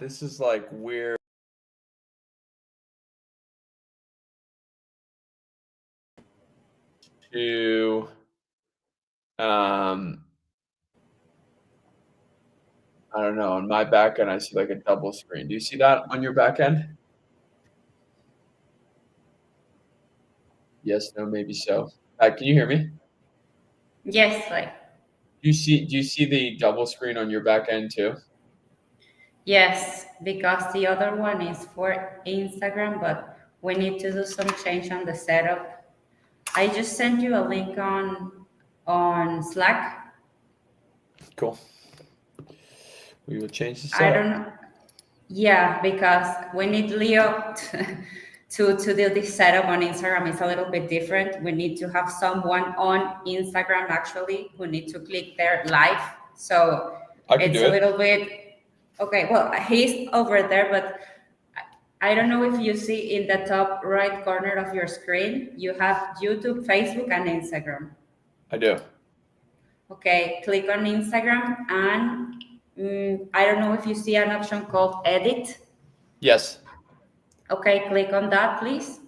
This is like weird. To I don't know. On my back end, I see like a double screen. Do you see that on your back end? Yes, no, maybe so. Can you hear me? Yes, like Do you see the double screen on your back end too? yes, because the other one is for Instagram, but we need to do some change on the setup. I just sent you a link on Slack. Cool. We will change the I setup. don't know. Yeah, because we need Leo to do this setup on Instagram. It's a little bit different. We need to have someone on Instagram actually who need to click there live. So I can it's do a it. little bit okay. Well, he's over there, but I don't know if you see in the top right corner of your screen, you have YouTube, Facebook, and Instagram. I do. Okay, click on Instagram and I don't know if you see an option called edit. Yes. Okay, click on that, please.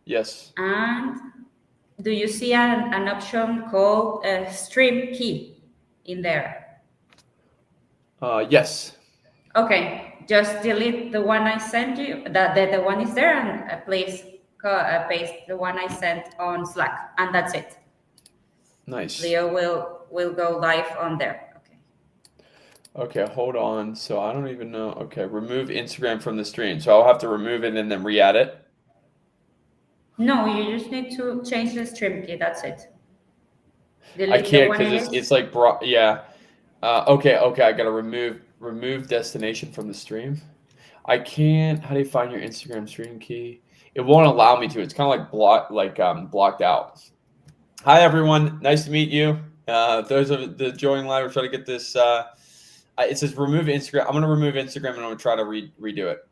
Yes. And do you see an option called stream key in there? Yes. Okay, just delete the one I sent you. The one is there, and please paste the one I sent on Slack, and that's it. Nice. Leo will go live on there. Okay. Okay, hold on. So I don't even know. Okay, remove Instagram from the stream. So I'll have to remove it and then re-add it. No, you just need to change the stream key. That's it. I Delete the can't one it because is. it's like yeah. Okay. I gotta remove destination from the stream. I can't. How do you find your Instagram stream key? It won't allow me to. It's kind of like blocked out. Hi everyone, nice to meet you. Those of the joining live, we're trying to get this. It says remove Instagram. I'm gonna remove Instagram and I'm gonna try to redo it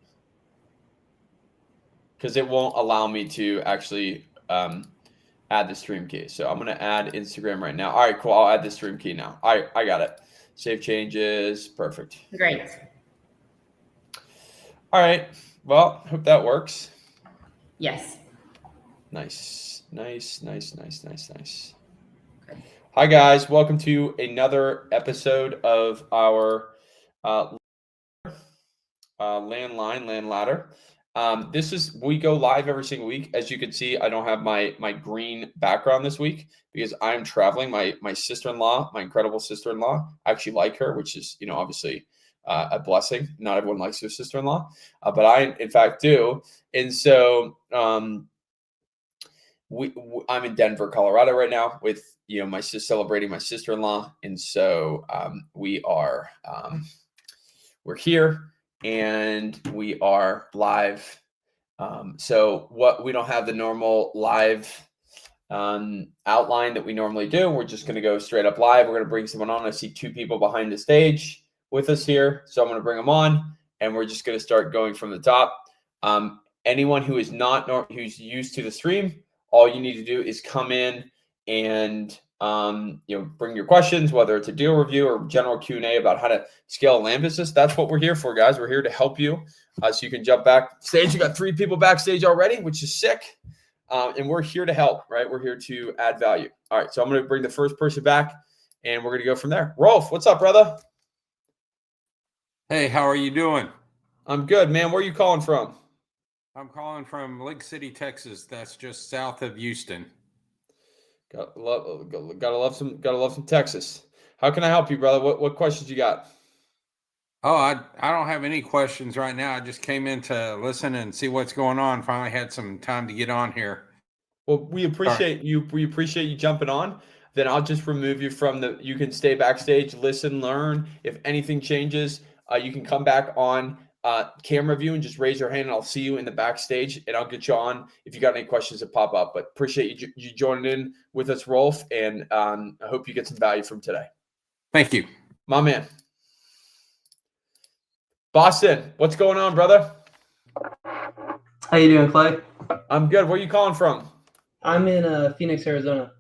because it won't allow me to actually add the stream key. So I'm gonna add Instagram right now. All right, cool. I'll add the stream key now. All right, I got it. Save changes. Perfect. Great. All right. Well, hope that works. Yes. Nice. Good. Hi guys, welcome to another episode of our land ladder. We go live every single week. As you can see, I don't have my green background this week because I'm traveling. My sister-in-law, my incredible sister-in-law, I actually like her, which is obviously a blessing. Not everyone likes their sister-in-law, but I in fact do. And so I'm in Denver, Colorado right now with my sis celebrating my sister-in-law, and so we're here and we are live. So we don't have the normal live outline that we normally do. We're just going to go straight up live. We're going to bring someone on. I see two people behind the stage with us here, so I'm going to bring them on, and we're just going to start going from the top. Anyone who is who's used to the stream, all you need to do is come in and bring your questions, whether it's a deal review or general Q&A about how to scale a land business. That's what we're here for, guys. We're here to help you, so you can jump backstage. You got 3 people backstage already, which is sick, and we're here to help, right? We're here to add value. All right, so I'm going to bring the first person back, and we're going to go from there. Rolf, what's up, brother? Hey, how are you doing? I'm good, man. Where are you calling from? I'm calling from Lake City, Texas. That's just south of Houston. Gotta love some Texas. How can I help you, brother? What questions you got? Oh, I don't have any questions right now. I just came in to listen and see what's going on. Finally had some time to get on here. Well, we appreciate you. We appreciate you jumping on. Then I'll just remove you from you can stay backstage, listen, learn. If anything changes, you can come back on camera view and just raise your hand, and I'll see you in the backstage, and I'll get you on if you got any questions that pop up. But appreciate you joining in with us, Rolf, and I hope you get some value from today. Thank you. My man. Boston, what's going on, brother? How you doing, Clay? I'm good. Where are you calling from? I'm in Phoenix, Arizona.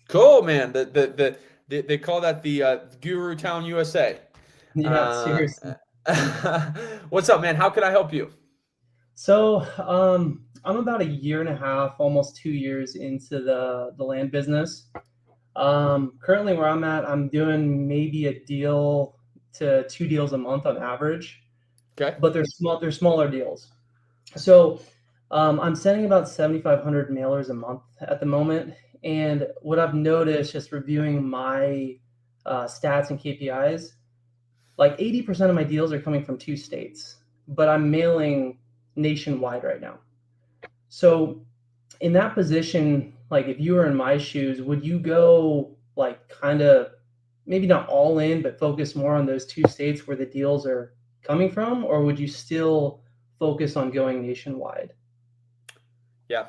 Cool, man. They call that the Guru Town, USA. Yeah, seriously. What's up, man? How can I help you? So, I'm about a year and a half, almost 2 years into the land business. Currently where I'm at, I'm doing maybe a deal to 2 deals a month on average, Okay. but they're smaller deals. So, I'm sending about 7,500 mailers a month at the moment. And what I've noticed just reviewing my stats and KPIs, like 80% of my deals are coming from 2 states, but I'm mailing nationwide right now. So in that position, like if you were in my shoes, would you go like kind of maybe not all in, but focus more on those 2 states where the deals are coming from, or would you still focus on going nationwide? Yeah,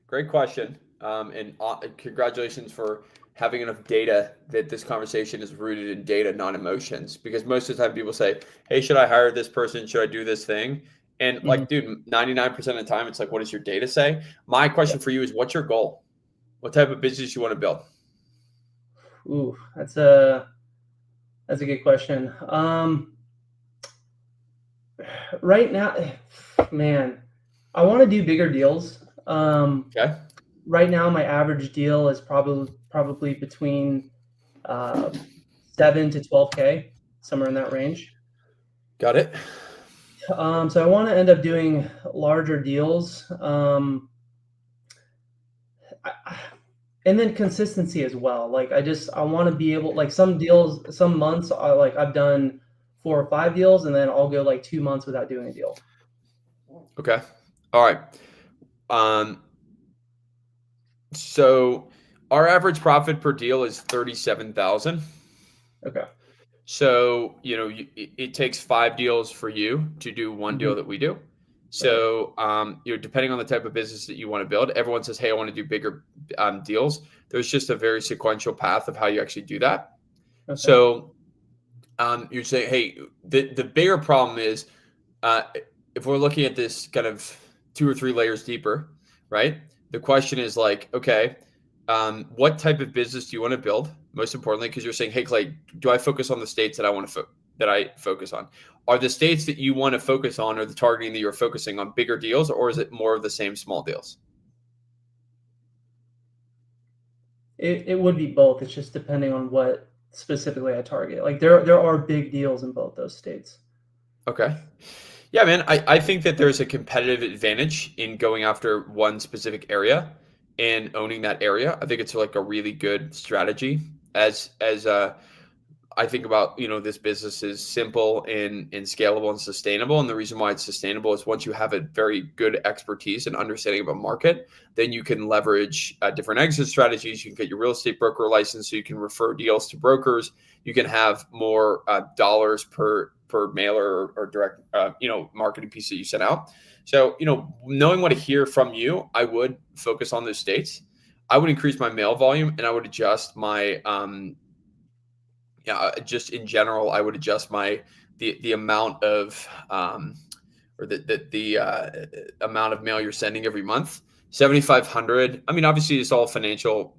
great question. And congratulations for having enough data that this conversation is rooted in data, not emotions. Because most of the time people say, hey, should I hire this person? Should I do this thing? And Mhm. like, dude, 99% of the time, it's like, what does your data say? My Yeah. question for you is, what's your goal? What type of business you want to build? Ooh, that's a good question. Right now, man, I want to do bigger deals. Okay, Right now, my average deal is probably between uh, 7 to 12K, somewhere in that range. got it. So I want to end up doing larger deals, and then consistency as well. Like I want to be able, like some deals, some months, I've done 4 or 5 deals, and then I'll go like 2 months without doing a deal. Okay, all right. Um, so our average profit per deal is 37,000. Okay. So, it takes 5 deals for you to do one Mhm. deal that we do. Right. So, depending on the type of business that you want to build, everyone says, hey, I want to do bigger deals. There's just a very sequential path of how you actually do that. Okay. So, you're saying, hey, the bigger problem is uh, if we're looking at this kind of 2 or 3 layers deeper, right? The question is like, okay, what type of business do you want to build? Most importantly, because you're saying, hey, Clay, do I focus on the states that I want to that I focus on? Are the states that you want to focus on, or the targeting that you're focusing on, bigger deals, or is it more of the same small deals? It would be both. It's just depending on what specifically I target. Like there are big deals in both those states. Okay. Yeah, man. I think that there's a competitive advantage in going after one specific area and owning that area. I think it's like a really good strategy. As I think about, this business is simple and scalable and sustainable. And the reason why it's sustainable is once you have a very good expertise and understanding of a market, then you can leverage different exit strategies. You can get your real estate broker license, so you can refer deals to brokers. You can have more dollars per mailer or direct, marketing piece that you send out. So, knowing what to hear from you, I would focus on those states. I would increase my mail volume, and I would adjust my just in general, I would adjust the amount of or the amount of mail you're sending every month. 7,500. I mean, obviously, it's all financial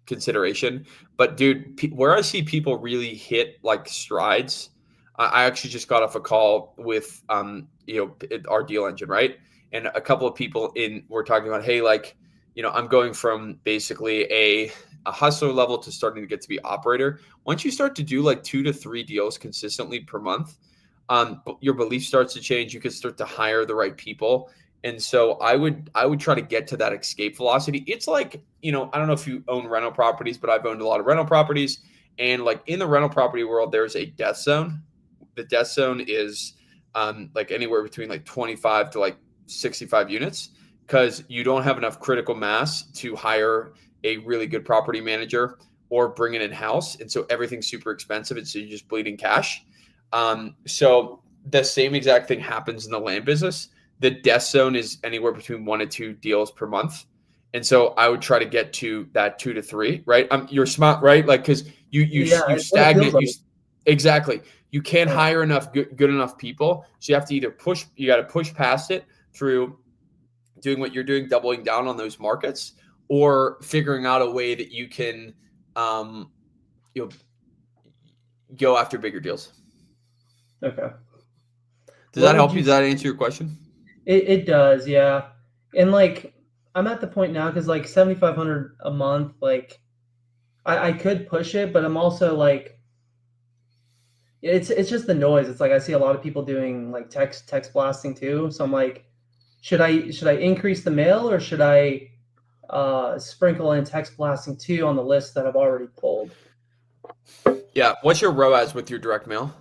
consideration, but dude, where I see people really hit like strides, I actually just got off a call with our deal engine, right? And a couple of people were talking about, hey, like, I'm going from basically a hustler level to starting to get to be operator. Once you start to do like 2 to 3 deals consistently per month, your belief starts to change. You can start to hire the right people. And so I would try to get to that escape velocity. It's like, I don't know if you own rental properties, but I've owned a lot of rental properties. And like in the rental property world, there's a death zone. The death zone is like anywhere between like 25 to like 65 units, because you don't have enough critical mass to hire a really good property manager or bring it in house. And so everything's super expensive. And so you're just bleeding cash. So the same exact thing happens in the land business. The death zone is anywhere between 1 to 2 deals per month. And so I would try to get to that 2 to 3, right? You're smart, right? Like, cause Yeah, you it's what it feels stagnate. like. Exactly. You can't Yeah. hire enough good enough people. So you have to you got to push past it through doing what you're doing, doubling down on those markets, or figuring out a way that you can, um, you know, go after bigger deals. Okay. Does What that would help you? you Does that answer your question? It does, yeah. And like I'm at the point now because like 7,500 a month, like I could push it, but I'm also like it's just the noise. It's like I see a lot of people doing like text blasting too. So I'm like, should I increase the mail or should I sprinkle in text blasting too on the list that I've already pulled? Yeah. What's your ROAS with your direct mail?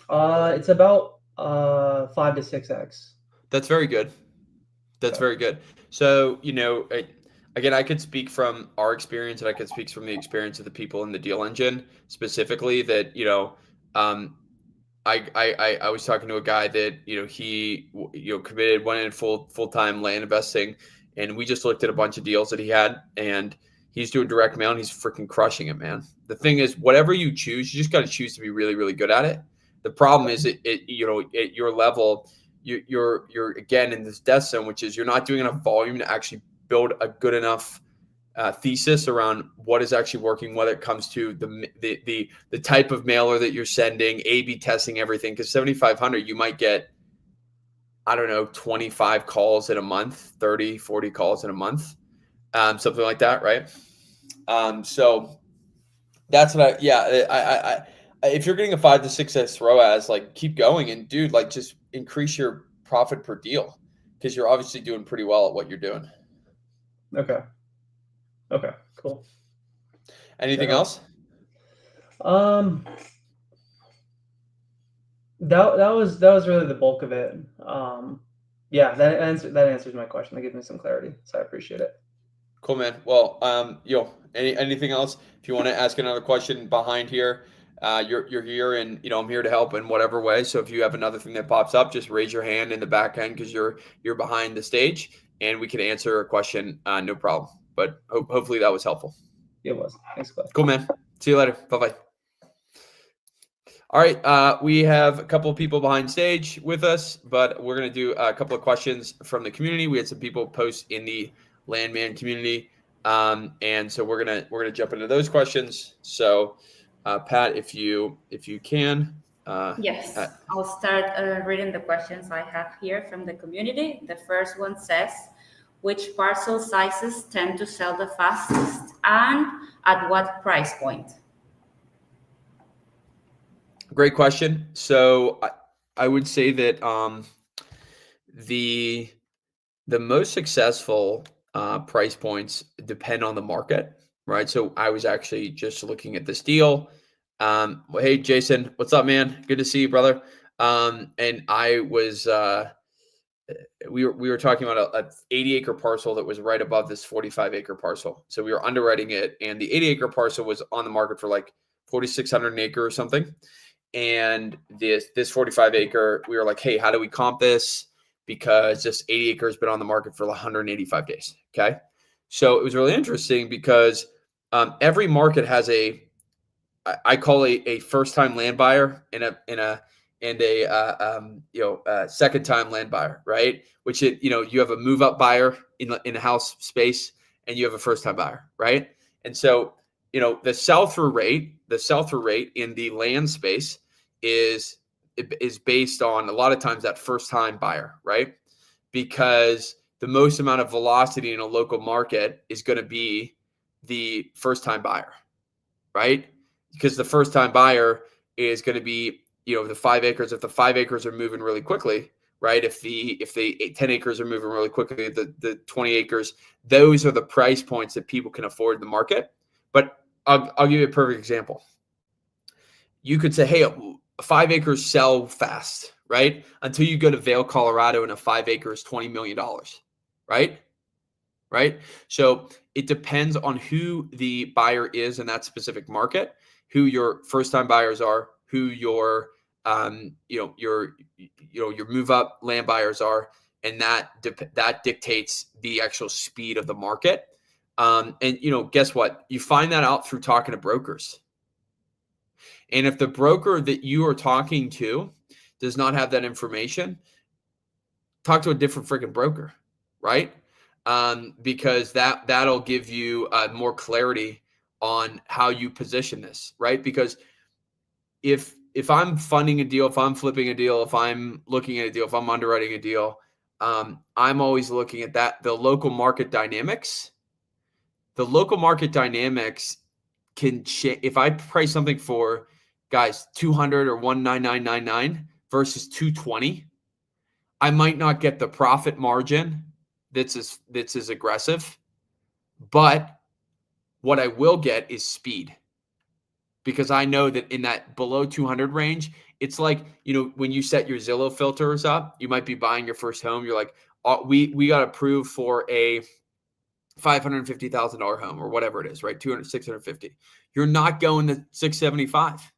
It's about 5 to 6x. That's very good. That's Okay. very good. So, again, I could speak from our experience and I could speak from the experience of the people in the deal engine specifically that, um, I was talking to a guy that, he, committed, went in full-time land investing. And we just looked at a bunch of deals that he had and he's doing direct mail and he's freaking crushing it, man. The thing is, whatever you choose, you just got to choose to be really, really good at it. The problem is at your level, you're again in this death zone, which is you're not doing enough volume to actually build a good enough thesis around what is actually working, whether it comes to the type of mailer that you're sending, A/B testing everything. Because 7,500, you might get, I don't know, 25 calls in a month, 30, 40 calls in a month, something like that, right? So that's what if you're getting a 5 to 6x ROAS, like keep going and dude, like just increase your profit per deal because you're obviously doing pretty well at what you're doing. Okay. Okay. Cool. Anything Yeah. else? That was really the bulk of it. Yeah, that answers my question. That gives me some clarity, so I appreciate it. Cool, man. Well, anything else? If you want to ask another question behind here, you're here, and I'm here to help in whatever way. So if you have another thing that pops up, just raise your hand in the back end because you're behind the stage, and we can answer a question, no problem. But hopefully that was helpful. It was. Thanks, Clay. Cool, man. See you later. Bye bye. All right, we have a couple of people behind stage with us, but we're going to do a couple of questions from the community. We had some people post in the LandMan community, and so we're gonna jump into those questions. So, Pat, if you can, Yes, I'll start reading the questions I have here from the community. The first one says, which parcel sizes tend to sell the fastest and at what price point? Great question. So I would say that the most successful price points depend on the market, right? So I was actually just looking at this deal. Well, hey, Jason, what's up, man? Good to see you, brother. And I was we were talking about a 80-acre parcel that was right above this 45-acre parcel. So we were underwriting it, and the 80-acre parcel was on the market for like 4,600 an acre or something. And this 45 acre, we were like, hey, how do we comp this? Because this 80 acre has been on the market for 185 days. Okay. So it was really interesting because every market has I call a first time land buyer and a second time land buyer, right? Which you have a move up buyer in a house space and you have a first time buyer, right? And so, the sell through rate in the land space is based on a lot of times that first time buyer, right? Because the most amount of velocity in a local market is going to be the first time buyer, right? Because the first time buyer is going to be, the 5 acres. If the 5 acres are moving really quickly, right? If the 10 acres are moving really quickly, the 20 acres, those are the price points that people can afford in the market. But I'll give you a perfect example. You could say, hey, 5 acres sell fast, right? Until you go to Vail, Colorado, and a 5 acres, $20 million, right? Right. So it depends on who the buyer is in that specific market, who your first time buyers are, who your your move up land buyers are, and that dictates the actual speed of the market. And guess what? You find that out through talking to brokers. And if the broker that you are talking to does not have that information, talk to a different freaking broker, right? Because that'll give you more clarity on how you position this, right? Because if if I'm funding a deal, if I'm flipping a deal, if I'm looking at a deal, if I'm underwriting a deal, I'm always looking at that, the local market dynamics. The local market dynamics can change. If I price something for, guys, 200 or 19999 versus 220, I might not get the profit margin that's as aggressive, but what I will get is speed, because I know that in that below 200 range, it's like, when you set your Zillow filters up, you might be buying your first home. You're like, we got approved for a $550,000 home or whatever it is, right? 200, 650. You're not going to 675.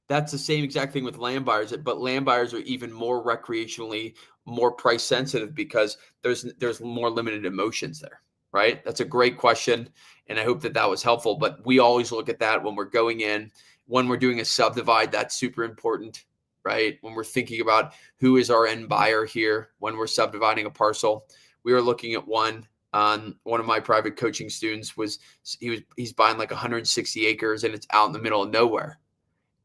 That's the same exact thing with land buyers, but land buyers are even more recreationally, more price sensitive because there's more limited emotions there, right? That's a great question, and I hope that was helpful. But we always look at that when we're going in, when we're doing a subdivide. That's super important, right? When we're thinking about who is our end buyer here, when we're subdividing a parcel. We were looking at one of my private coaching students he's buying like 160 acres and it's out in the middle of nowhere.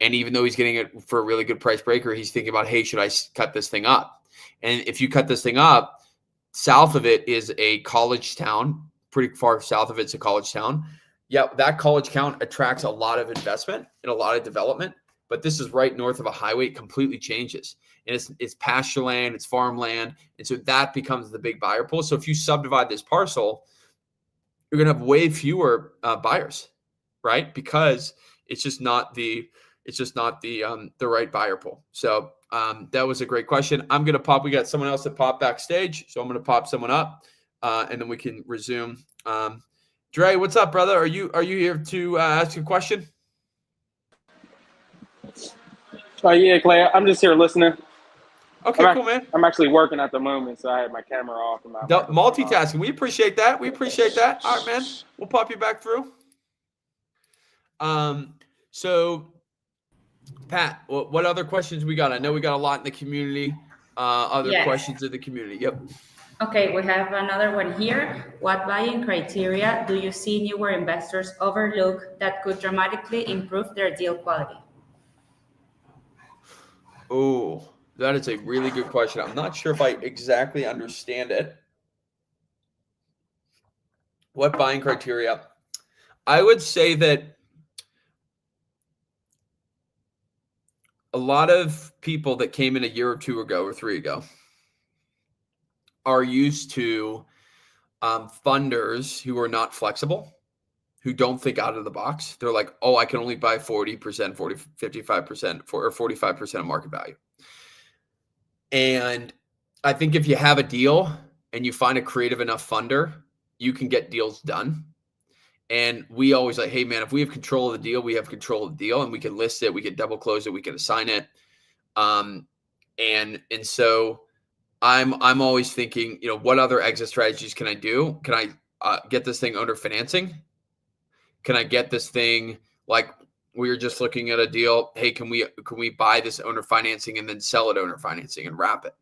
And even though he's getting it for a really good price per acre, he's thinking about, hey, should I cut this thing up? And if you cut this thing up, south of it is a college town. Pretty far south of it's a college town. Yeah, that college town attracts a lot of investment and a lot of development. But this is right north of a highway. It completely changes. And it's pasture land, it's farmland. And so that becomes the big buyer pool. So if you subdivide this parcel, you're going to have way fewer buyers, right? Because it's just not the right buyer pool. So that was a great question. We got someone else that popped backstage. So I'm going to pop someone up and then we can resume. Dre, what's up, brother? Are you here to ask a question? Yeah, Clay. I'm just here listening. Okay, cool, man. I'm actually working at the moment, so I had my camera off. And multitasking. We appreciate that. All right, man. We'll pop you back through. So, Pat, what other questions we got? I know we got a lot in the community. Other questions in the community. Yep. Okay, we have another one here. What buying criteria do you see newer investors overlook that could dramatically improve their deal quality? Oh, that is a really good question. I'm not sure if I exactly understand it. What buying criteria? I would say that a lot of people that came in a year or two ago or 3 ago are used to funders who are not flexible, who don't think out of the box. They're like, oh, I can only buy 40%, 55% or 45% of market value. And I think if you have a deal and you find a creative enough funder, you can get deals done. And we always like, hey man, if we have control of the deal, we have control of the deal, and we can list it, we can double close it, we can assign it. And so I'm always thinking, what other exit strategies can I do? Can I get this thing owner financing? Can I get this thing, like we were just looking at a deal? Hey, can we buy this owner financing and then sell it owner financing and wrap it?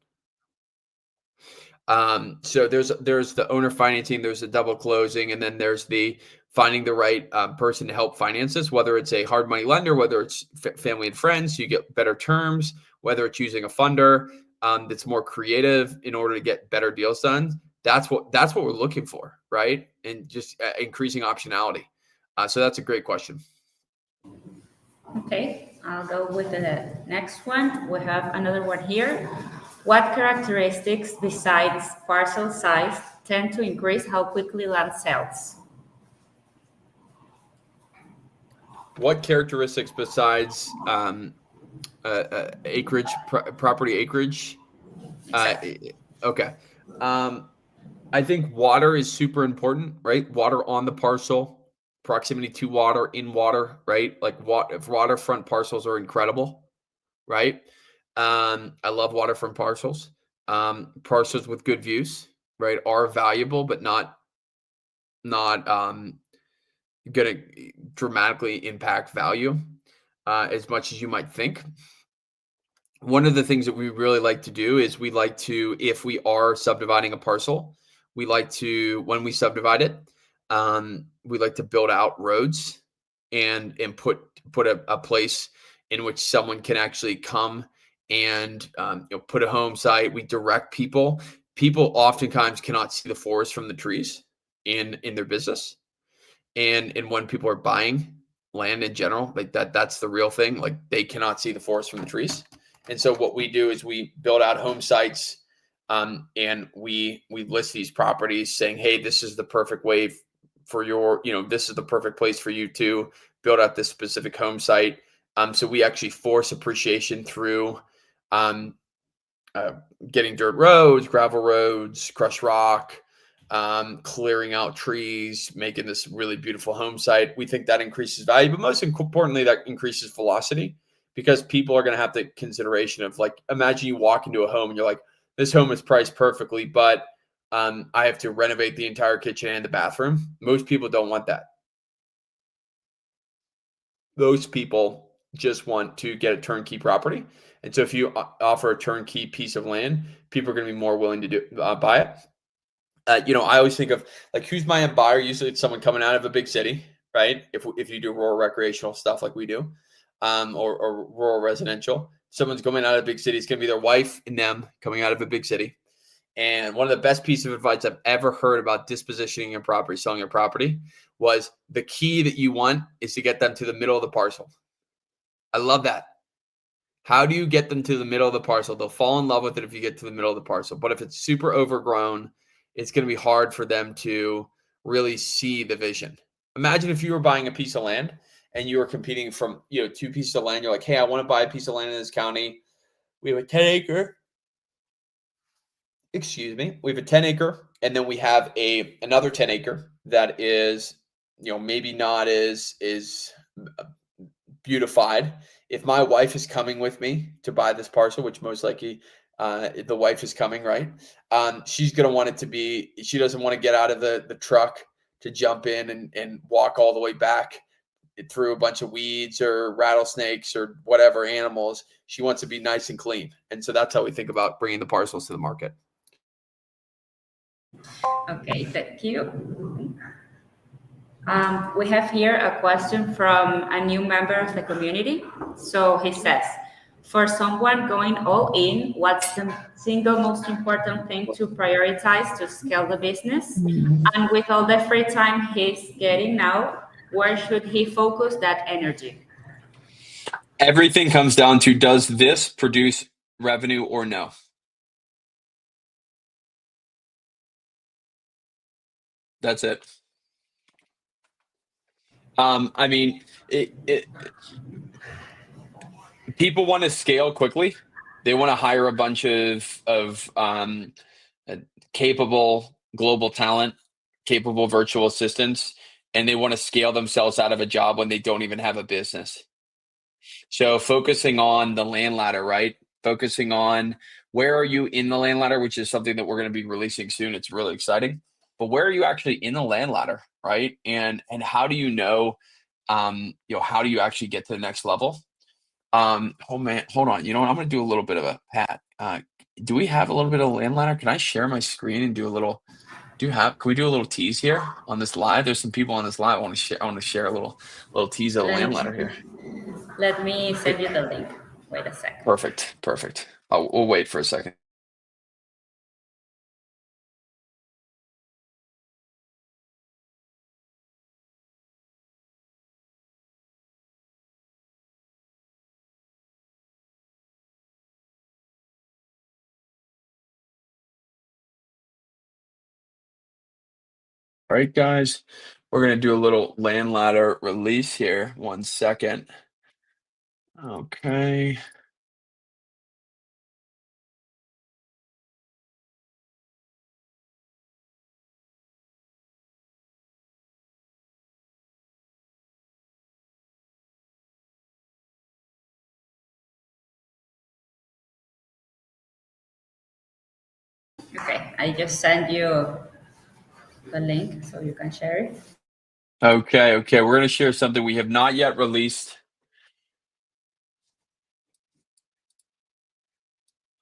So there's the owner financing, there's the double closing, and then there's the finding the right person to help finance this, whether it's a hard money lender, whether it's family and friends, so you get better terms, whether it's using a funder that's more creative in order to get better deals done. That's what we're looking for, right? And just increasing optionality. So that's a great question. Okay, I'll go with the next one. We have another one here. What characteristics besides parcel size tend to increase how quickly land sells? What characteristics besides acreage, property acreage? Okay. I think water is super important, right? Water on the parcel, proximity to water, in water, right? Like waterfront parcels are incredible, right? I love waterfront parcels. Parcels with good views, right, are valuable, but not going to dramatically impact value as much as you might think. One of the things that we really like to do is if we are subdividing a parcel, we like to, when we subdivide it, we like to build out roads and put a place in which someone can actually come and put a home site. We direct people. People oftentimes cannot see the forest from the trees in their business, and when people are buying land in general, like that's the real thing. Like they cannot see the forest from the trees, and so what we do is we build out home sites, and we list these properties, saying, hey, this is the perfect way for your, this is the perfect place for you to build out this specific home site. So we actually force appreciation through getting dirt roads, gravel roads, crushed rock, clearing out trees, making this really beautiful home site. We think that increases value, but most importantly, that increases velocity, because people are going to have the consideration of, like, imagine you walk into a home and you're like, this home is priced perfectly, but I have to renovate the entire kitchen and the bathroom. Most people don't want that. Those people just want to get a turnkey property. And so if you offer a turnkey piece of land, people are going to be more willing to buy it. I always think of, like, who's my end buyer? Usually it's someone coming out of a big city, right? If you do rural recreational stuff like we do, or rural residential, someone's coming out of a big city. It's going to be their wife and them coming out of a big city. And one of the best pieces of advice I've ever heard about dispositioning your property, selling your property, was the key that you want is to get them to the middle of the parcel. I love that. How do you get them to the middle of the parcel? They'll fall in love with it if you get to the middle of the parcel. But if it's super overgrown, it's going to be hard for them to really see the vision. Imagine if you were buying a piece of land and you were competing from, two pieces of land. You're like, hey, I want to buy a piece of land in this county. We have a 10-acre. We have a 10-acre, and then we have another 10-acre that is, maybe not as beautified. If my wife is coming with me to buy this parcel, which most likely the wife is coming, right? She's going to want it to be, she doesn't want to get out of the truck to jump in and walk all the way back through a bunch of weeds or rattlesnakes or whatever animals. She wants to be nice and clean. And so that's how we think about bringing the parcels to the market. Okay, thank you. We have here a question from a new member of the community. So he says, for someone going all in, what's the single most important thing to prioritize to scale the business? And with all the free time he's getting now, where should he focus that energy? Everything comes down to, does this produce revenue or no? That's it. I mean, people want to scale quickly. They want to hire a bunch of capable global talent, capable virtual assistants, and they want to scale themselves out of a job when they don't even have a business. So focusing on the land ladder, right? Focusing on where are you in the land ladder, which is something that we're going to be releasing soon. It's really exciting. But where are you actually in the land ladder, right? And how do you know, how do you actually get to the next level? Oh man, hold on. You know what? I'm going to do a little bit of a Pat. Do we have a little bit of land ladder? Can I share my screen and do a little? Can we do a little tease here on this live? There's some people on this live. I want to share a little tease of the land ladder here. Let me send you the link. Wait a second. Perfect. We'll wait for a second. All right, guys, we're going to do a little land ladder release here. 1 second. Okay. Okay, I just sent you the link so you can share it. Okay. We're going to share something we have not yet released,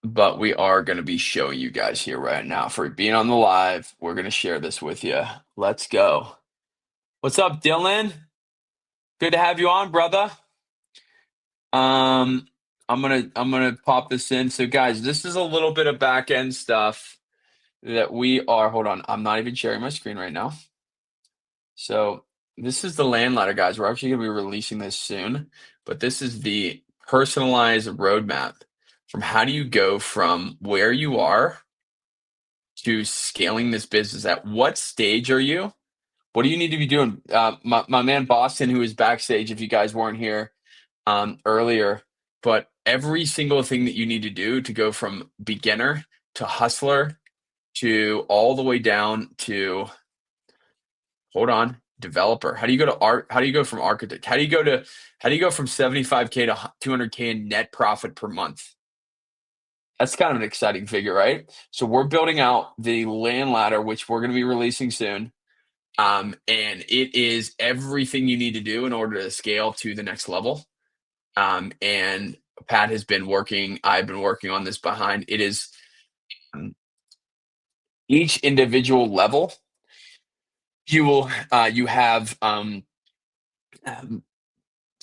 but we are going to be showing you guys here right now. For being on the live, we're going to share this with you. Let's go. What's up, Dylan? Good to have you on, brother. I'm gonna pop this in. So guys, this is a little bit of back end stuff that we are. Hold on, I'm not even sharing my screen right now. So this is the land ladder, guys. We're actually gonna be releasing this soon, but this is the personalized roadmap from how do you go from where you are to scaling this business. At what stage are you? What do you need to be doing? My man Boston, who is backstage, if you guys weren't here earlier, but every single thing that you need to do to go from beginner to hustler to all the way down to, hold on, developer. How do you go to art? How do you go from architect? How do you go from 75K to 200K in net profit per month? That's kind of an exciting figure, right? So we're building out the land ladder, which we're going to be releasing soon. And it is everything you need to do in order to scale to the next level. And Pat has been working, I've been working on this behind. It is each individual level. You have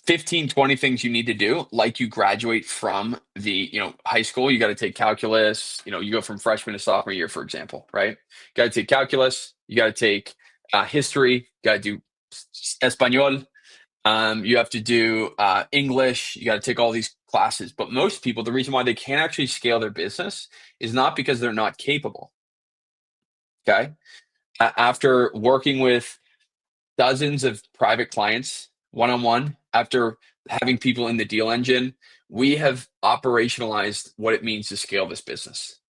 15, 20 things you need to do, like you graduate from the, high school. You got to take calculus. You go from freshman to sophomore year, for example, right? You got to take calculus. You got to take history. You got to do Espanol. You have to do English. You got to take all these classes. But most people, the reason why they can't actually scale their business is not because they're not capable. Okay. After working with dozens of private clients one-on-one, after having people in the deal engine, we have operationalized what it means to scale this business.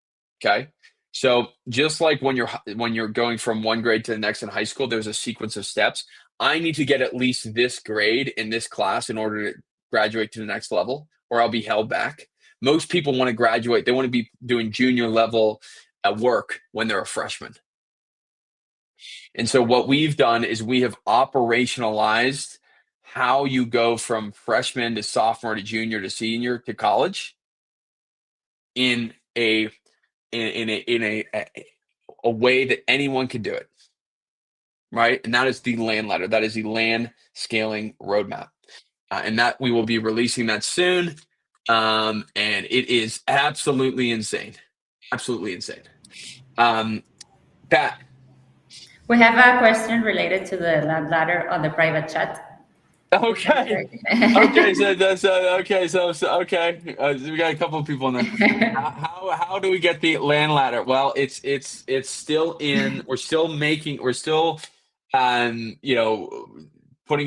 Okay. So just like when you're going from one grade to the next in high school, there's a sequence of steps. I need to get at least this grade in this class in order to graduate to the next level, or I'll be held back. Most people want to graduate. They want to be doing junior level work when they're a freshman. And so what we've done is we have operationalized how you go from freshman to sophomore to junior to senior to college in a way that anyone can do it, right? And that is the land ladder. That is the land scaling roadmap, and that we will be releasing that soon. And it is absolutely insane, absolutely insane. Pat. We have a question related to the land ladder on the private chat. Okay. Okay. So that's okay. So okay. We got a couple of people in there. How do we get the land ladder? Well, it's still in. We're still putting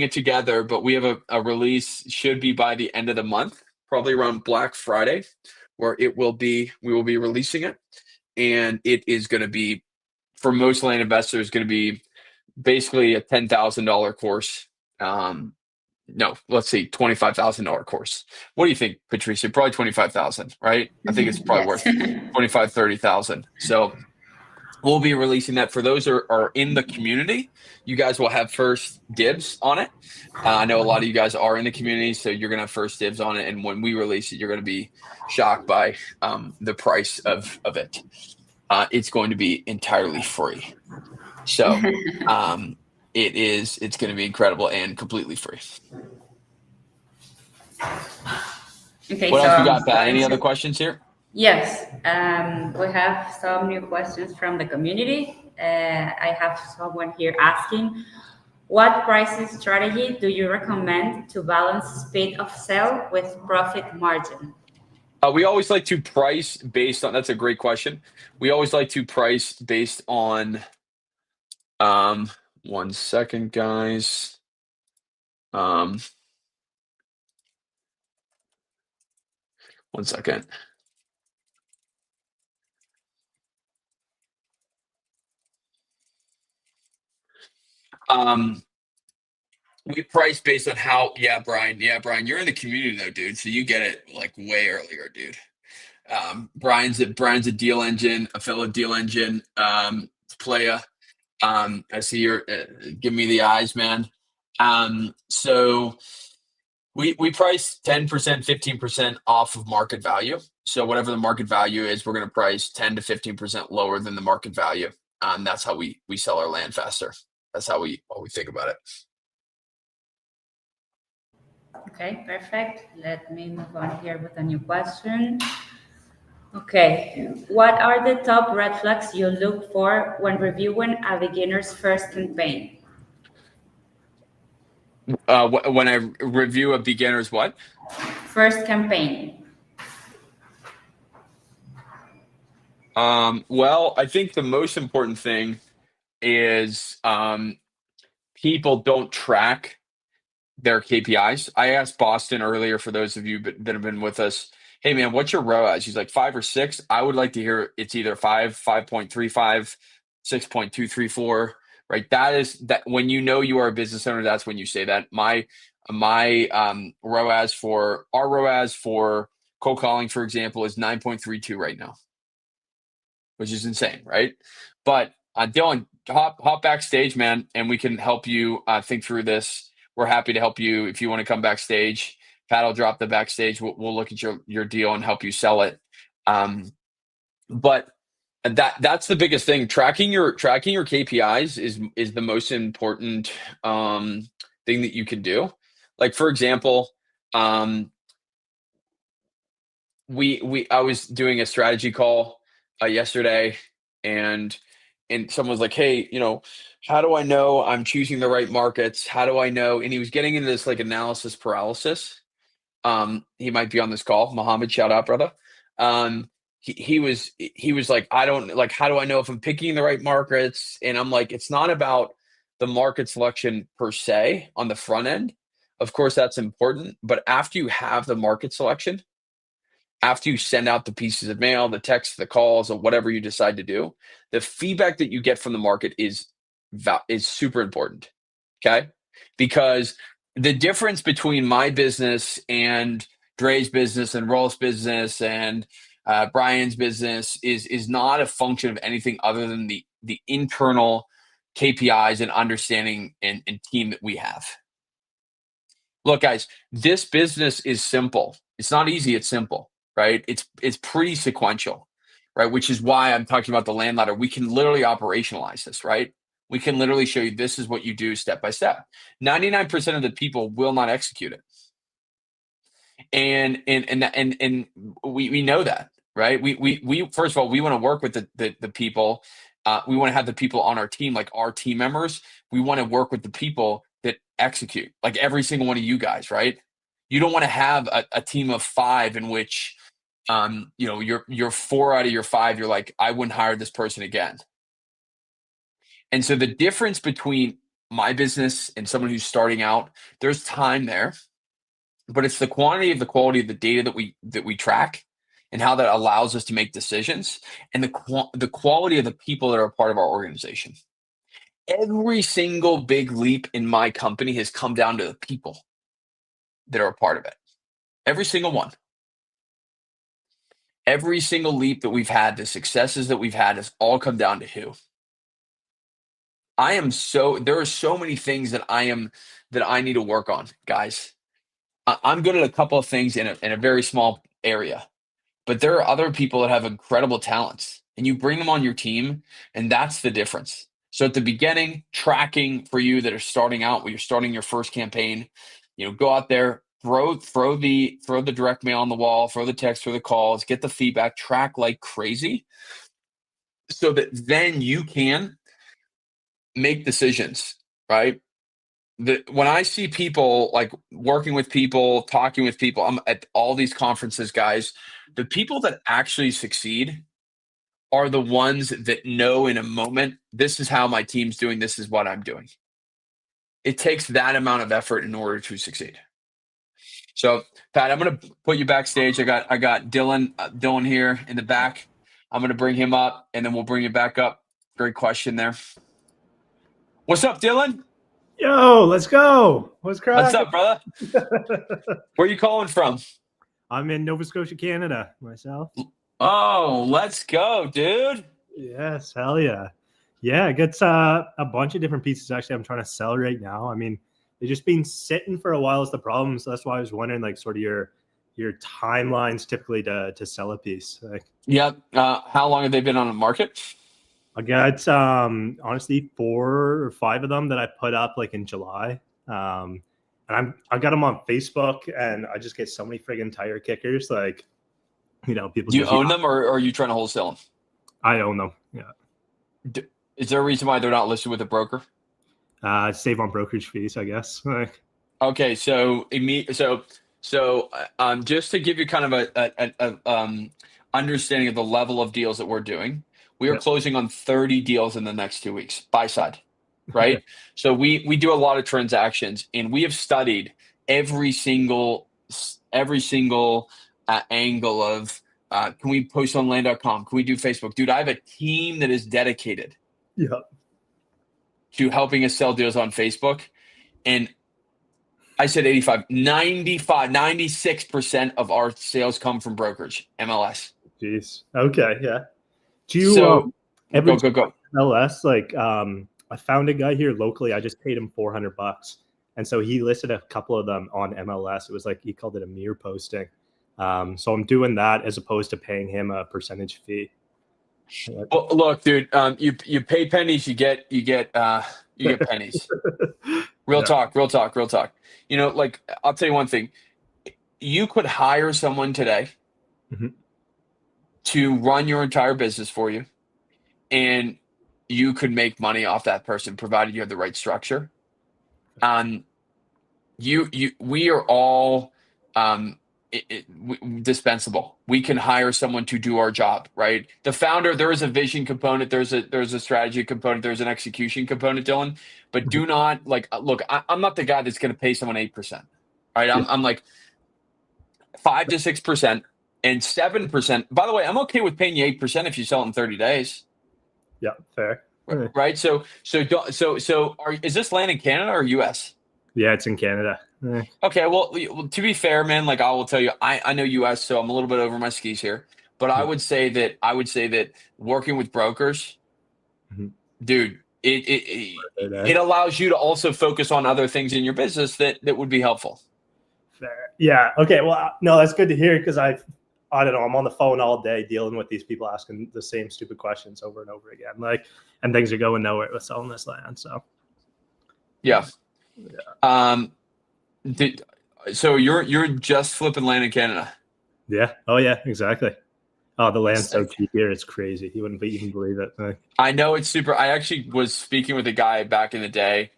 it together. But we have a release should be by the end of the month, probably around Black Friday, where it will be. We will be releasing it, and it is going to be, for most land investors, going to be basically a $10,000 course. No, let's see, $25,000 course. What do you think, Patricia? Probably 25,000, right? I think it's probably worth 25, 30,000. So we'll be releasing that. For those who are in the community, you guys will have first dibs on it. I know a lot of you guys are in the community, so you're gonna have first dibs on it. And when we release it, you're gonna be shocked by the price of it. It's going to be entirely free. So it's going to be incredible and completely free. Okay. What else we got, Pat? Any other questions here? Yes. We have some new questions from the community. I have someone here asking, what pricing strategy do you recommend to balance speed of sale with profit margin? We always like to price based on, that's a great question. We always like to price based on, 1 second, guys. One second. We price based on how, Brian, you're in the community though, dude. So you get it like way earlier, dude. Brian's a deal engine, a fellow deal engine, player. I see you're give me the eyes, man. So we price 10%, 15% off of market value. So whatever the market value is, we're going to price 10 to 15% lower than the market value. That's how we sell our land faster. That's how we think about it. Okay, perfect. Let me move on here with a new question. Okay, what are the top red flags you look for when reviewing a beginner's first campaign? When I review a beginner's what? First campaign. Well, I think the most important thing is people don't track their KPIs. I asked Boston earlier, for those of you that have been with us, hey man, what's your ROAS? He's like 5 or 6. I would like to hear it's either 5, 5.35, 6.234, right? That is that when you know you are a business owner, that's when you say that. My ROAS for cold calling, for example, is 9.32 right now, which is insane, right? But Dylan, hop backstage, man, and we can help you think through this. We're happy to help you if you want to come backstage. Pat will drop the backstage. We'll look at your deal and help you sell it. But that's the biggest thing. Tracking your KPIs is the most important thing that you can do. Like for example, I was doing a strategy call yesterday, and someone was like, hey, how do I know I'm choosing the right markets? How do I know? And he was getting into this like analysis paralysis. He might be on this call. Mohammed, shout out, brother. He was like, I don't like, how do I know if I'm picking the right markets? And I'm like, it's not about the market selection per se on the front end. Of course, that's important. But after you have the market selection, after you send out the pieces of mail, the texts, the calls, or whatever you decide to do, the feedback that you get from the market is super important. Okay, because the difference between my business and Dre's business and Rolf's business and Brian's business is not a function of anything other than the internal KPIs and understanding and team that we have. Look, guys, this business is simple. It's not easy. It's simple, right? It's pretty sequential, right? Which is why I'm talking about the land ladder. We can literally operationalize this, right? We can literally show you this is what you do step by step. 99% of the people will not execute it, and we know that, right? We first of all, we want to work with the people. We want to have the people on our team, like our team members. We want to work with the people that execute, like every single one of you guys, right? You don't want to have a team of 5 in which, you're 4 out of your 5. You're like, I wouldn't hire this person again. And so the difference between my business and someone who's starting out, there's time there, but it's the quantity of the quality of the data that we track and how that allows us to make decisions, and the quality of the people that are a part of our organization. Every single big leap in my company has come down to the people that are a part of it. Every single one. Every single leap that we've had, the successes that we've had, has all come down to who? There are so many things that I need to work on, guys. I'm good at a couple of things in a very small area, but there are other people that have incredible talents, and you bring them on your team, and that's the difference. So at the beginning, tracking for you that are starting out, when you're starting your first campaign, go out there, throw the direct mail on the wall, throw the text, throw the calls, get the feedback, track like crazy, so that then you can make decisions, right? When I see people like working with people, talking with people, I'm at all these conferences, guys, the people that actually succeed are the ones that know in a moment, this is how my team's doing, this is what I'm doing. It takes that amount of effort in order to succeed. So, Pat, I'm going to put you backstage. I got Dylan here in the back. I'm going to bring him up, and then we'll bring you back up. Great question there. What's up, Dylan? Yo, let's go. What's What's up, brother? Where are you calling from? I'm in Nova Scotia, Canada, myself. Oh, let's go, dude. Yes, hell yeah. Yeah, it gets a bunch of different pieces actually I'm trying to sell right now. I mean, they've just been sitting for a while is the problem. So that's why I was wondering, like, sort of your timelines typically to sell a piece. Like, yep. How long have they been on the market? I got honestly 4 or 5 of them that I put up like in July. I and I got them on Facebook, and I just get so many friggin' tire kickers. Like, people. Do you just- own them, or are you trying to wholesale them? I own them. Yeah. Is there a reason why they're not listed with a broker? Save on brokerage fees, I guess. Like, Okay, so just to give you kind of a understanding of the level of deals that we're doing, we are Yep. closing on 30 deals in the next 2 weeks, buy side, right? So we do a lot of transactions, and we have studied every single angle of can we post on land.com? Can we do Facebook? Dude, I have a team that is dedicated yeah. to helping us sell deals on Facebook. And I said 85, 95, 96% of our sales come from brokerage, MLS. Jeez. Okay. Yeah. Do you So ever go. MLS? Like, I found a guy here locally. I just paid him $400, and so he listed a couple of them on MLS. It was like he called it a mirror posting. So I'm doing that as opposed to paying him a percentage fee. Well, look, dude, you pay pennies, you get pennies. Real talk. Like, I'll tell you one thing. You could hire someone today Mhm. to run your entire business for you, and you could make money off that person, provided you have the right structure. We are all dispensable. We can hire someone to do our job, right? The founder, there is a vision component, there's a strategy component, there's an execution component, Dylan. But do not look. I'm not the guy that's going to pay someone 8%, right? I'm like 5 to 6% and 7%. By the way, I'm okay with paying you 8% if you sell it in 30 days. Yeah, fair. Right. So is this land in Canada or US? Yeah, it's in Canada. Okay, well, to be fair, man, like I will tell you, I know US, so I'm a little bit over my skis here. But I would say that working with brokers, dude, it allows you to also focus on other things in your business that would be helpful. Fair. Yeah. Okay. Well, no, that's good to hear, because I don't know, I'm on the phone all day dealing with these people asking the same stupid questions over and over again. Like, and things are going nowhere with selling this land. So yeah. So you're just flipping land in Canada? Yeah. Oh yeah, exactly. Oh, the land's so cheap here, it's crazy. You wouldn't even believe it. I know it's super. I actually was speaking with a guy back in the day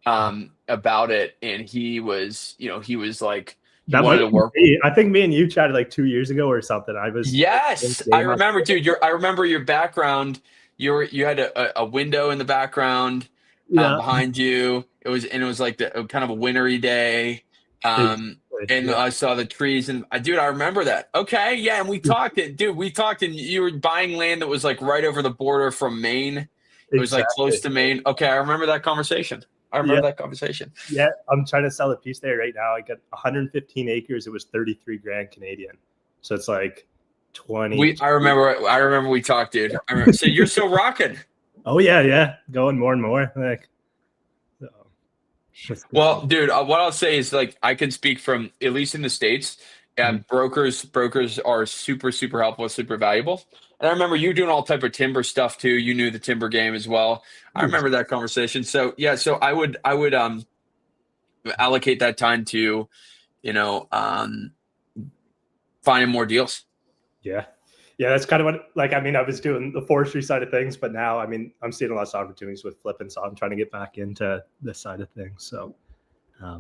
about it, and he was like, he wanted to work. I think me and you chatted like 2 years ago or something. Yes, I remember, dude. I remember your background. You had a window in the background behind you. It was like the kind of a wintry day. And I saw the trees, and dude, I remember that. Okay, yeah, and we talked, and you were buying land that was like right over the border from Maine. It was like close to Maine. Okay, I remember that conversation. Yeah, I'm trying to sell a piece there right now. I got 115 acres. It was 33 grand Canadian. So it's like 20. I remember we talked, dude. So you're still rocking. Oh yeah, going more and more. Like, well, dude, what I'll say is, like, I can speak from, at least in the States, brokers are super, super helpful, super valuable. And I remember you doing all type of timber stuff too. You knew the timber game as well. I remember that conversation. So yeah, so I would allocate that time to, finding more deals. Yeah, that's kind of what, I was doing the forestry side of things, but now, I'm seeing lots of opportunities with flipping, so I'm trying to get back into this side of things. So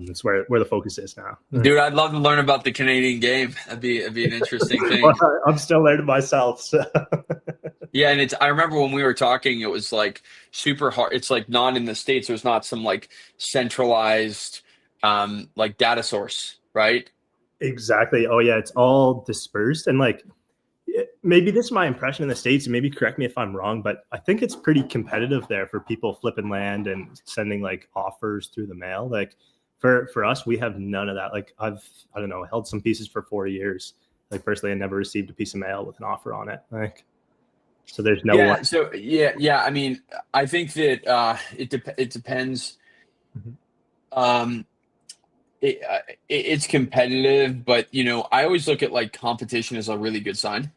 that's where the focus is now. Dude, I'd love to learn about the Canadian game. That'd be an interesting thing. Well, I'm still learning myself. So. Yeah, and I remember when we were talking, it was like super hard. It's like not in the States. There's not some like centralized like data source, right? Exactly. Oh yeah, it's all dispersed, and like, maybe this is my impression in the States, and maybe correct me if I'm wrong, but I think it's pretty competitive there for people flipping land and sending like offers through the mail. Like for us, we have none of that. Like I don't know, held some pieces for 4 years. Like personally, I never received a piece of mail with an offer on it. Like, so there's no yeah. one. So yeah. I think that it depends. It's competitive, but I always look at like competition as a really good sign.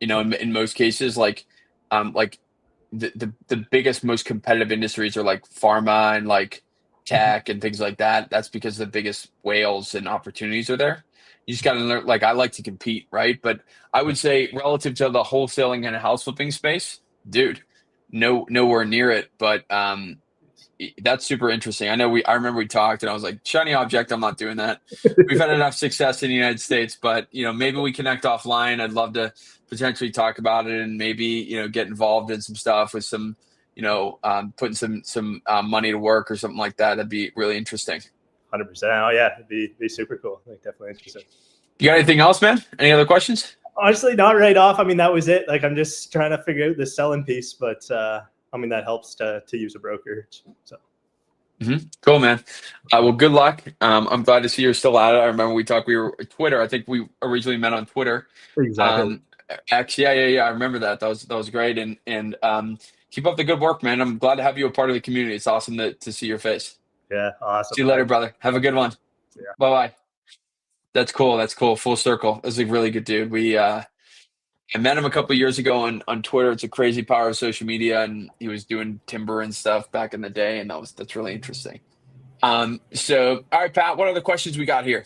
In most cases, like the biggest, most competitive industries are like pharma and like tech and things like that. That's because the biggest whales and opportunities are there. You just got to learn. Like I like to compete, right? But I would say relative to the wholesaling and house flipping space, dude, nowhere near it. But that's super interesting. I remember we talked and I was like, shiny object, I'm not doing that. We've had enough success in the United States, but maybe we connect offline. I'd love to potentially talk about it and maybe, get involved in some stuff with some, putting some money to work or something like that. That'd be really interesting. 100%. Oh yeah, it'd be super cool. Like definitely interesting. You got anything else, man? Any other questions? Honestly, not right off. I mean, that was it. Like I'm just trying to figure out the selling piece, but I mean, that helps to use a broker. So. Cool, man. Well, good luck. I'm glad to see you're still at it. I remember we were Twitter. I think we originally met on Twitter. Exactly. Actually, yeah. I remember that. That was great. And keep up the good work, man. I'm glad to have you a part of the community. It's awesome to see your face. Yeah. Awesome. See you later, brother. Have a good one. Yeah. Bye-bye. That's cool. Full circle. This is a really good dude. I met him a couple of years ago on Twitter. It's a crazy power of social media, and he was doing timber and stuff back in the day, and that's really interesting. So, all right, Pat, what other questions we got here?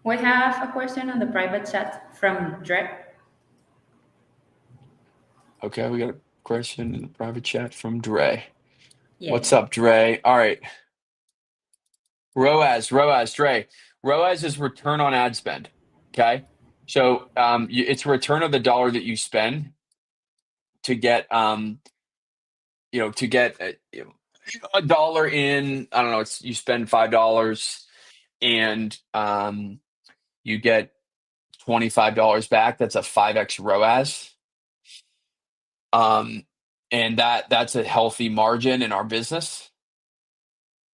We have a question on the private chat from Dre. Okay, we got a question in the private chat from Dre. Yeah. What's up, Dre? All right. ROAS, Dre. ROAS is return on ad spend. Okay. So it's return of the dollar that you spend to get a dollar in. I don't know. You spend $5 and you get $25 back. That's a 5x ROAS. And that's a healthy margin in our business,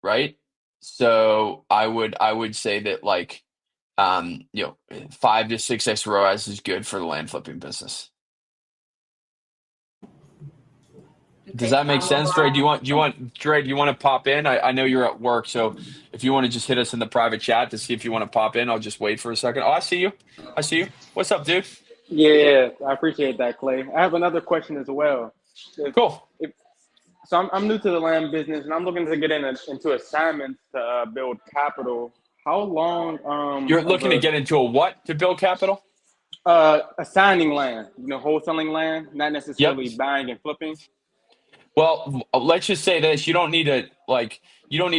right? So I would say that 5 to 6x ROAS is good for the land flipping business. Does that make sense, Dre? Do you want to pop in? I know you're at work, so if you want to just hit us in the private chat to see if you want to pop in, I'll just wait for a second. Oh, I see you. What's up, dude? Yeah, I appreciate that, Clay. I have another question as well. Cool. So I'm new to the land business, and I'm looking to get into assignments to build capital. How long? You're looking to get into a what to build capital? Assigning land, wholesaling land, not necessarily buying and flipping. Well, let's just say this: you don't need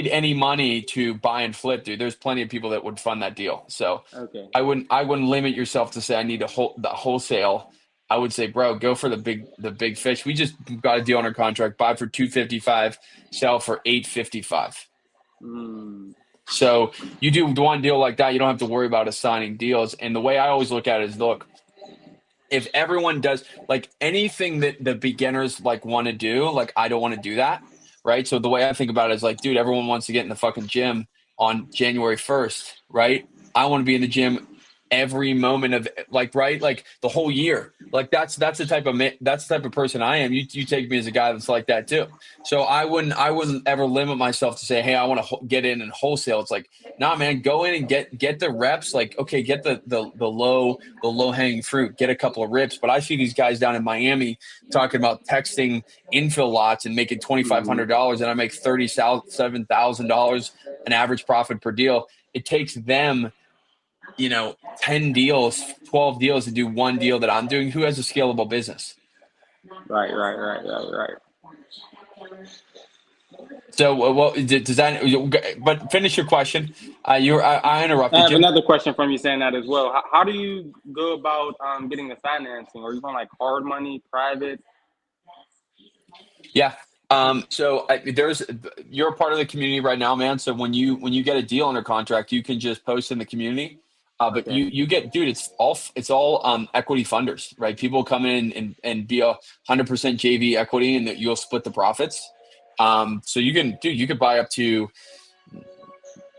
any money to buy and flip, dude. There's plenty of people that would fund that deal. So okay. I wouldn't limit yourself to say I need the wholesale. I would say, bro, go for the big fish. We just got a deal under contract. Buy for $255, sell for $855. So you do one deal like that, you don't have to worry about assigning deals. And the way I always look at it is, look, if everyone does anything that the beginners want to do, I don't want to do that, right? So the way I think about it is dude, everyone wants to get in the fucking gym on January 1st, right? I want to be in the gym every moment of the whole year. That's the type of person I am. You take me as a guy that's like that too. So I wouldn't ever limit myself to say, hey, I want to get in and wholesale. It's nah, man, go in and get the reps. Okay, get the low hanging fruit, get a couple of rips. But I see these guys down in Miami talking about texting infill lots and making $2,500, and I make $37,000 an average profit per deal. It takes them 10 deals, 12 deals to do one deal that I'm doing. Who has a scalable business? Right. So, well, does that? But finish your question. I interrupted you. I have another question from you saying that as well. How do you go about getting the financing? Are you going hard money, private? Yeah. So you're a part of the community right now, man. So when you get a deal under contract, you can just post in the community. But Okay. you get, dude, it's all equity funders, right? People come in and be 100% JV equity, and that you'll split the profits. So you could buy up to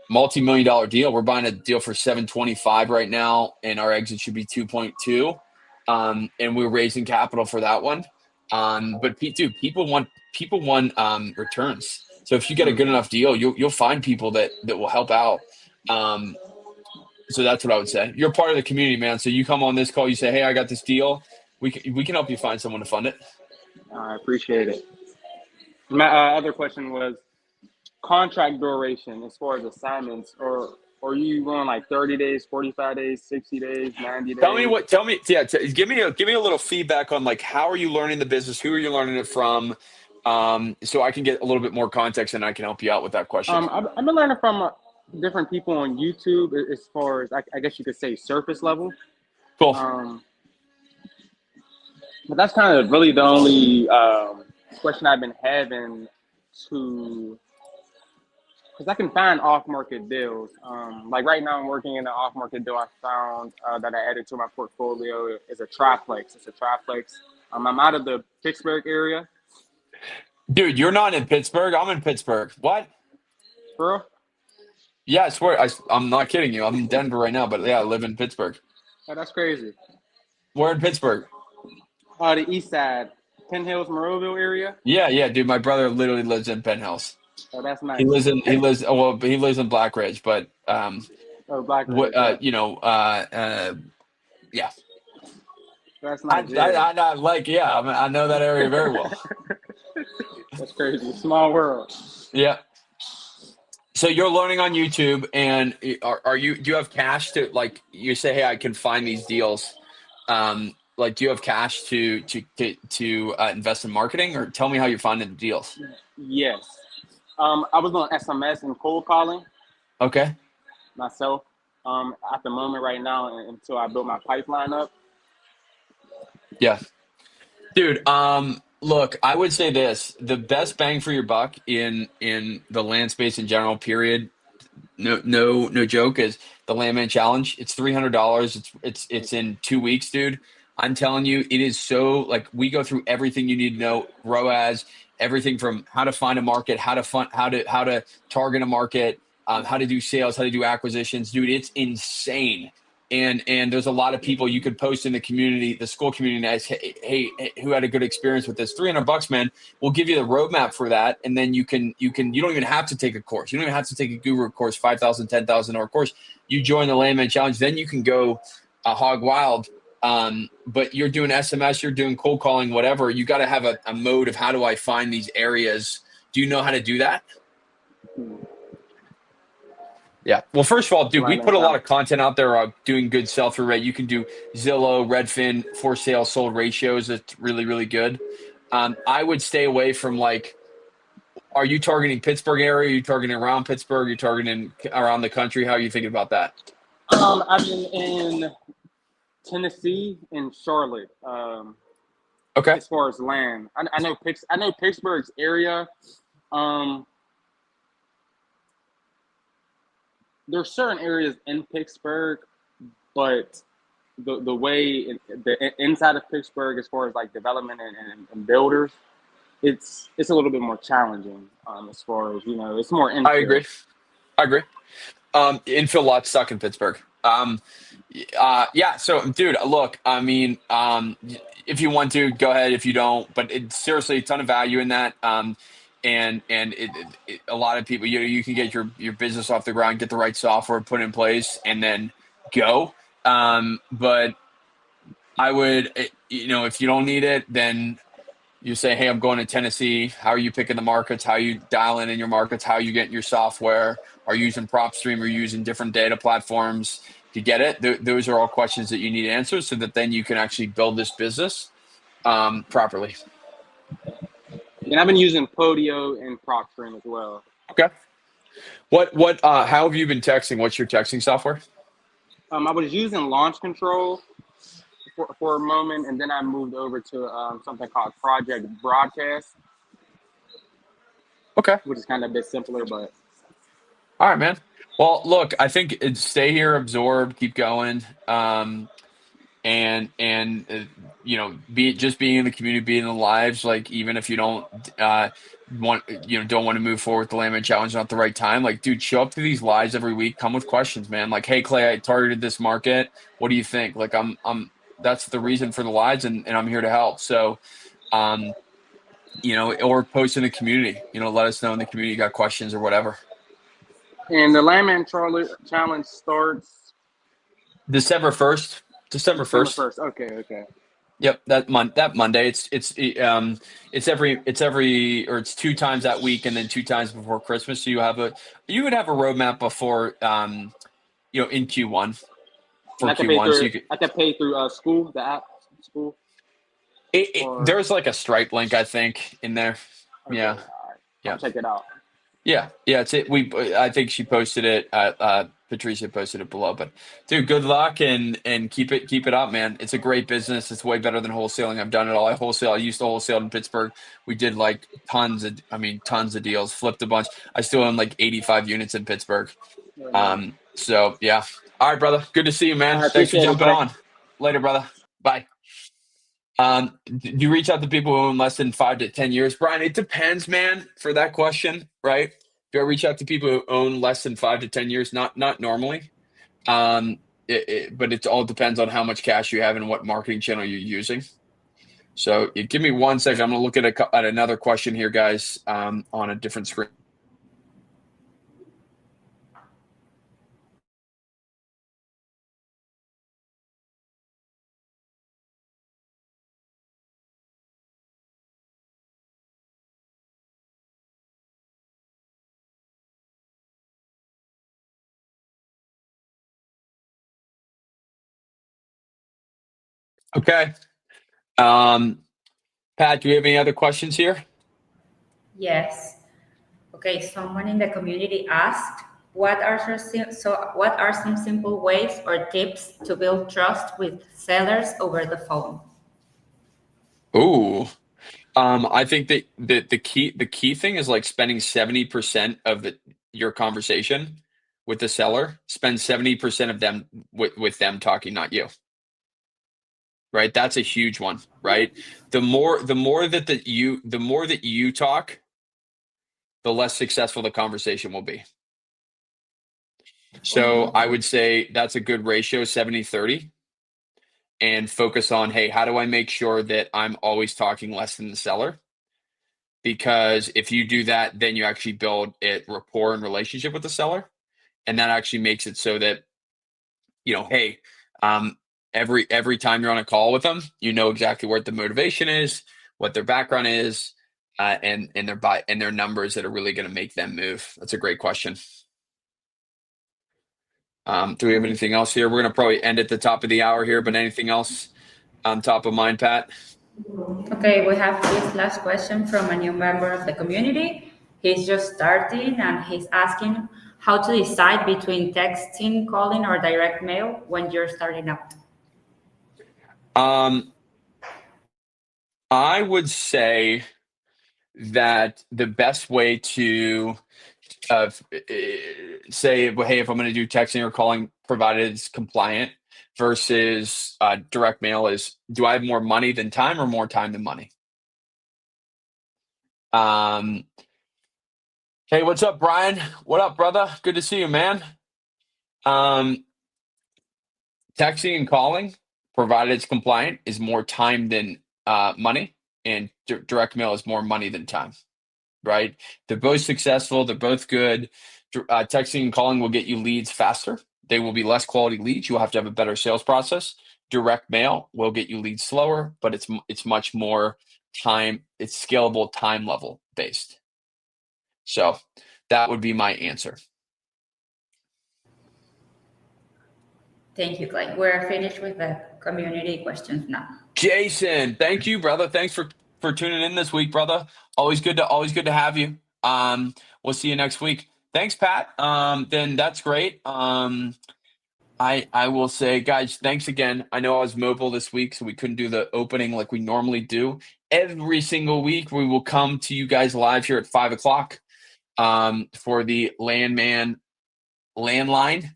multi-million-dollar deal. We're buying a deal for $725 right now, and our exit should be 2.2. And we're raising capital for that one. But dude, people want returns. So if you get a good enough deal, you'll find people that will help out. So that's what I would say. You're part of the community, man. So you come on this call, you say, hey, I got this deal. We can help you find someone to fund it. I appreciate it. My other question was, contract duration as far as assignments, or you going like 30 days, 45 days, 60 days, 90 days? Give me a little feedback on like how are you learning the business? Who are you learning it from? So I can get a little bit more context and I can help you out with that question. I've been learning from different people on YouTube as far as I guess you could say surface level. Cool. But that's kind of really the only question I've been having to, because I can find off-market deals. Like right now, I'm working in an off-market deal I found that I added to my portfolio. Is a triplex. It's a triplex. I'm out of the Pittsburgh area. Dude, you're not in Pittsburgh. I'm in Pittsburgh. What? Bro? Yeah, I swear. I'm not kidding you. I'm in Denver right now, but yeah, I live in Pittsburgh. Oh, that's crazy. Where in Pittsburgh? The east side, Penn Hills, Monroeville area. Yeah, dude. My brother literally lives in Penn Hills. Oh, that's nice. He lives in Black Ridge, but Black Ridge. Yeah. That's nice. I know that area very well. That's crazy. Small world. Yeah. So you're learning on YouTube, and do you have cash to, like, you say, hey, I can find these deals. Like, do you have cash to invest in marketing, or tell me how you're finding the deals? Yes. I was on SMS and cold calling. Okay. Myself. At the moment right now, until I build my pipeline up. Yeah. Dude, look, I would say this: the best bang for your buck in the land space in general, period. No joke, is the LandMan Challenge. It's $300. It's in 2 weeks, dude. I'm telling you, it is so, like, we go through everything you need to know, ROAS, everything from how to find a market, how to target a market, how to do sales, how to do acquisitions, dude. It's insane. And there's a lot of people you could post in the community, the school community, as, hey, who had a good experience with this. $300, man. We'll give you the roadmap for that, and then you don't even have to take a course. You don't even have to take a guru course, $5,000, $10,000 course. You join the LandMan Challenge, then you can go hog wild. But you're doing SMS, you're doing cold calling, whatever. You got to have a mode of how do I find these areas. Do you know how to do that? Yeah. Well, first of all, dude, we put a lot of content out there doing good sell-through rate. You can do Zillow, Redfin, for sale sold ratios. It's really, really good. I would stay away from, like, are you targeting Pittsburgh area? Are you targeting around Pittsburgh? Are you targeting around the country? How are you thinking about that? I've been in Tennessee and Charlotte. Okay. As far as land, I know Pittsburgh's area. There's certain areas in Pittsburgh, but the way the inside of Pittsburgh, as far as like development and builders, it's a little bit more challenging. As far as, it's more infill. I agree. Infill lots stuck in Pittsburgh. Yeah. So, dude, look, I mean, if you want to, go ahead. If you don't, but it's seriously a ton of value in that. And a lot of people, you can get your business off the ground, get the right software put in place, and then go. But I would, if you don't need it, then you say, hey, I'm going to Tennessee. How are you picking the markets? How are you dialing in your markets? How are you getting your software? Are you using PropStream? Are you using different data platforms to get it? Those are all questions that you need answers, so that then you can actually build this business properly. And I've been using Podio and PropStream as well. Okay. How have you been texting? What's your texting software? I was using Launch Control for a moment, and then I moved over to something called Project Broadcast. Okay. Which is kind of a bit simpler, but. All right, man. Well, look, I think stay here, absorb, keep going. And being in the community, being in the lives, like, even if you don't want to move forward with the LandMan Challenge, not the right time, like, dude, show up to these lives every week, come with questions, man. Like, hey, Clay, I targeted this market. What do you think? Like, that's the reason for the lives, and I'm here to help. So, or post in the community, let us know in the community you got questions or whatever. And the LandMan Challenge starts December 1st. December 1st. Okay. Yep, that Monday. It's every or it's 2 times that week, and then 2 times before Christmas. So you would have a roadmap before in Q1 And for Q1. So you could I can pay through school, the app, school. Or there's like a Stripe link, I think, in there. okay, Yeah, all right, yeah. I'll check it out. Yeah, it's it. I think she posted it. Patricia posted it below. But dude, good luck and keep it up, man. It's a great business. It's way better than wholesaling. I've done it all. I used to wholesale in Pittsburgh. We did like tons of deals. Flipped a bunch. I still own like 85 units in Pittsburgh. So yeah. All right, brother. Good to see you, man. I Thanks for appreciate it, jumping bro. on. Later, brother. Bye. Do you reach out to people who own less than 5 to 10 years, Brian? It depends, man, for that question, right? Do I reach out to people who own less than 5 to 10 years? Not normally. But it all depends on how much cash you have and what marketing channel you're using. So give me 1 second. I'm going to look at another question here, guys, on a different screen. Okay. Pat, do we have any other questions here? Yes. Okay, someone in the community asked, what are some simple ways or tips to build trust with sellers over the phone? Ooh. I think that the key thing is like spending 70% of your conversation with the seller. Spend 70% of them with them talking, not you. Right? That's a huge one, right? The more that you talk, the less successful the conversation will be. So I would say that's a good ratio, 70-30. And focus on, hey, how do I make sure that I'm always talking less than the seller? Because if you do that, then you actually build a rapport and relationship with the seller. And that actually makes it so that, hey, every time you're on a call with them, you know exactly what the motivation is, what their background is, and their numbers that are really going to make them move. That's a great question. Do we have anything else here? We're going to probably end at the top of the hour here, but anything else on top of mind, Pat? Okay, we have this last question from a new member of the community. He's just starting and he's asking how to decide between texting, calling, or direct mail when you're starting out. I would say that the best way to say, well, hey, if I'm going to do texting or calling, provided it's compliant, versus direct mail is, do I have more money than time or more time than money? Hey, what's up, Brian? What up, brother? Good to see you, man. Texting and calling, provided it's compliant, is more time than money, and direct mail is more money than time. Right? They're both successful. They're both good. Texting and calling will get you leads faster. They will be less quality leads. You'll have to have a better sales process. Direct mail will get you leads slower, but it's much more time. It's scalable, time level based. So that would be my answer. Thank you, Clay. We're finished with the community questions now. Jason, thank you, brother. Thanks for tuning in this week, brother. Always good to have you. We'll see you next week. Thanks, Pat. Then that's great. I will say, guys, thanks again. I know I was mobile this week, so we couldn't do the opening like we normally do. Every single week, we will come to you guys live here at 5:00 for the LandMan landline.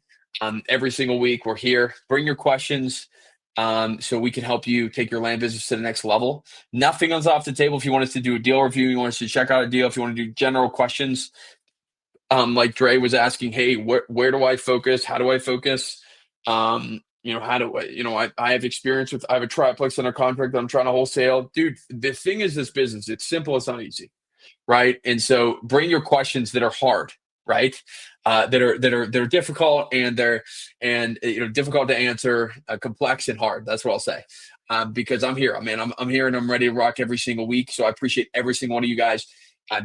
Every single week, we're here. Bring your questions so we can help you take your land business to the next level. Nothing is off the table. If you want us to do a deal review, you want us to check out a deal, if you want to do general questions, like Dre was asking, hey, where do I focus? How do I focus? How do I have experience with, I have a triplex under contract that I'm trying to wholesale. Dude, the thing is, this business, it's simple, it's not easy, right? And so bring your questions that are hard, right? That are difficult, and they're difficult to answer, complex and hard. That's what I'll say. Because I'm here, man. I'm here and I'm ready to rock every single week. So I appreciate every single one of you guys.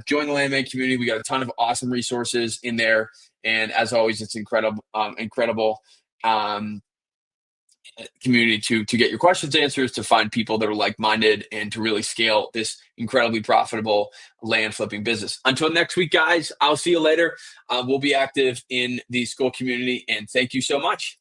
Join the LandMan community. We got a ton of awesome resources in there, and as always, it's incredible community to get your questions answers, to find people that are like-minded, and to really scale this incredibly profitable land flipping business. Until next week, guys, I'll see you later. We'll be active in the school community, and thank you so much.